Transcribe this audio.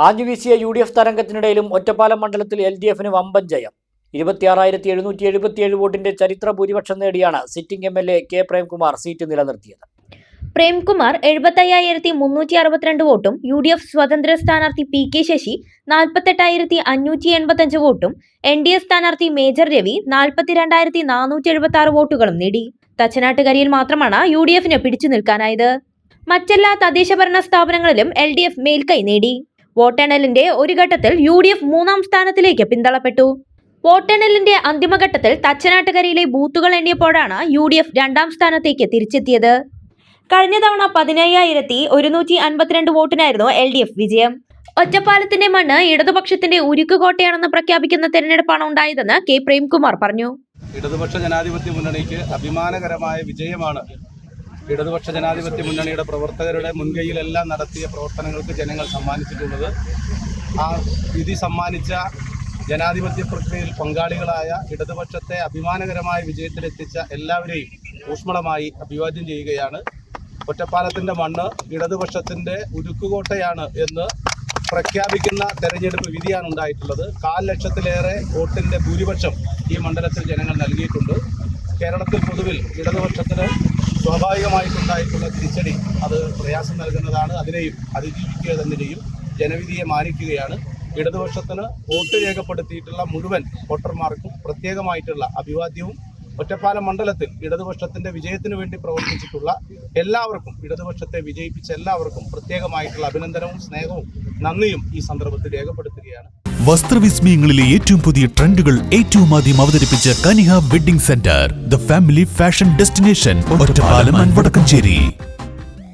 ആഞ്ഞുവീശിയ UDF തരംഗത്തിനിടയിലും Ottapalam മണ്ഡലത്തിൽ LDF-ന് വമ്പൻ ജയം. 26,777 വോട്ടിന്റെ ചരിത്ര ഭൂരിപക്ഷം നേടിയാണ് sitting MLA K Premkumar seat നിലനിർത്തിയത്. പ്രേംകുമാർ 75,362 വോട്ടും UDF സ്വതന്ത്ര സ്ഥാനാർത്ഥി PK ശശി 48,585 വോട്ടും NDA സ്ഥാനാർത്ഥി മേജർ രവി 42,476 വോട്ടുകളും നേടി. തച്ചനാട്ടുകരിയിൽ മാത്രമാണ് UDF-ന് പിടിച്ചു നിൽക്കാനായത്. മറ്റെല്ലാ തദ്ദേശഭരണ സ്ഥാപനങ്ങളിലും LDF മേൽക്കൈ നേടി. വോട്ടെണ്ണലിന്റെ ഒരു ഘട്ടത്തിൽ UDF 3-ാം സ്ഥാനത്തിലേക്ക് പിന്തള്ളപ്പെട്ടു. വോട്ടെണ്ണലിന്റെ അന്തിമഘട്ടത്തിൽ തച്ചനാട്ടുകരിയിലെ ബൂത്തുകൾ എണ്ണിയപ്പോഴാണ് UDF 2-ാം സ്ഥാനത്തേക്ക് തിരിച്ചെത്തിയത്. കഴിഞ്ഞ തവണ 15,152 വോട്ടിനായിരുന്നു LDF വിജയം. ഒറ്റപ്പാലത്തിന്റെ മണ്ണ് ഇടതുപക്ഷത്തിന്റെ ഉരുക്കുകോട്ടയാണെന്ന് പ്രഖ്യാപിക്കുന്ന തെരഞ്ഞെടുപ്പാണ് ഉണ്ടായതെന്ന് കെ പ്രേംകുമാർ പറഞ്ഞു. ഇടതുപക്ഷ ജനാധിപത്യ മുന്നണിക്ക് അഭിമാനകരമായ വിജയമാണ്. ഇടതുപക്ഷ ജനാധിപത്യ മുന്നണിയുടെ പ്രവർത്തകരുടെ മുൻകൈയിലെല്ലാം നടത്തിയ പ്രവർത്തനങ്ങൾക്ക് ജനങ്ങൾ സമ്മാനിച്ചിട്ടുള്ളത്. ആ വിധി സമ്മാനിച്ച ജനാധിപത്യ പ്രക്രിയയിൽ പങ്കാളികളായ ഇടതുപക്ഷത്തെ അഭിമാനകരമായ വിജയത്തിലെത്തിച്ച എല്ലാവരെയും ഊഷ്മളമായി അഭിവാദ്യം ചെയ്യുകയാണ്. ഒറ്റപ്പാലത്തിൻ്റെ മണ്ണ് ഇടതുപക്ഷത്തിൻ്റെ ഉരുക്കുകോട്ടയാണ് എന്ന് പ്രഖ്യാപിക്കുന്ന തെരഞ്ഞെടുപ്പ് വിധിയാണ് ഉണ്ടായിട്ടുള്ളത്. 1,00,000-ലേറെ വോട്ടിൻ്റെ ഭൂരിപക്ഷം ഈ മണ്ഡലത്തിൽ ജനങ്ങൾ നൽകിയിട്ടുണ്ട്. കേരളത്തിൽ പൊതുവിൽ ഇടതുപക്ഷത്തിന് സ്വാഭാവികമായിട്ടുണ്ടായിട്ടുള്ള തിരിച്ചടി അത് പ്രയാസം നൽകുന്നതാണ്. അതിനെയും അതിജീവിക്കുക തന്നെ ചെയ്യും. ജനവിധിയെ മാനിക്കുകയാണ്. ഇടതുപക്ഷത്തിന് വോട്ട് രേഖപ്പെടുത്തിയിട്ടുള്ള മുഴുവൻ വോട്ടർമാർക്കും പ്രത്യേകമായിട്ടുള്ള അഭിവാദ്യവും ഒറ്റപ്പാലം മണ്ഡലത്തിൽ ഇടതുപക്ഷത്തിന്റെ വിജയത്തിനു വേണ്ടി പ്രവർത്തിച്ചിട്ടുള്ള എല്ലാവർക്കും, ഇടതുപക്ഷത്തെ വിജയിപ്പിച്ച എല്ലാവർക്കും പ്രത്യേകമായിട്ടുള്ള അഭിനന്ദനവും സ്നേഹവും നന്ദിയും ഈ സന്ദർഭത്തിൽ രേഖപ്പെടുത്തുകയാണ്. വസ്ത്രവിസ്മയങ്ങളിലെ ഏറ്റവും പുതിയ ട്രെൻഡുകൾ ഏറ്റവും ആദ്യം അവതരിപ്പിച്ച Kaniha wedding centre, the family fashion destination, Ottapalam and Vadakkanchery.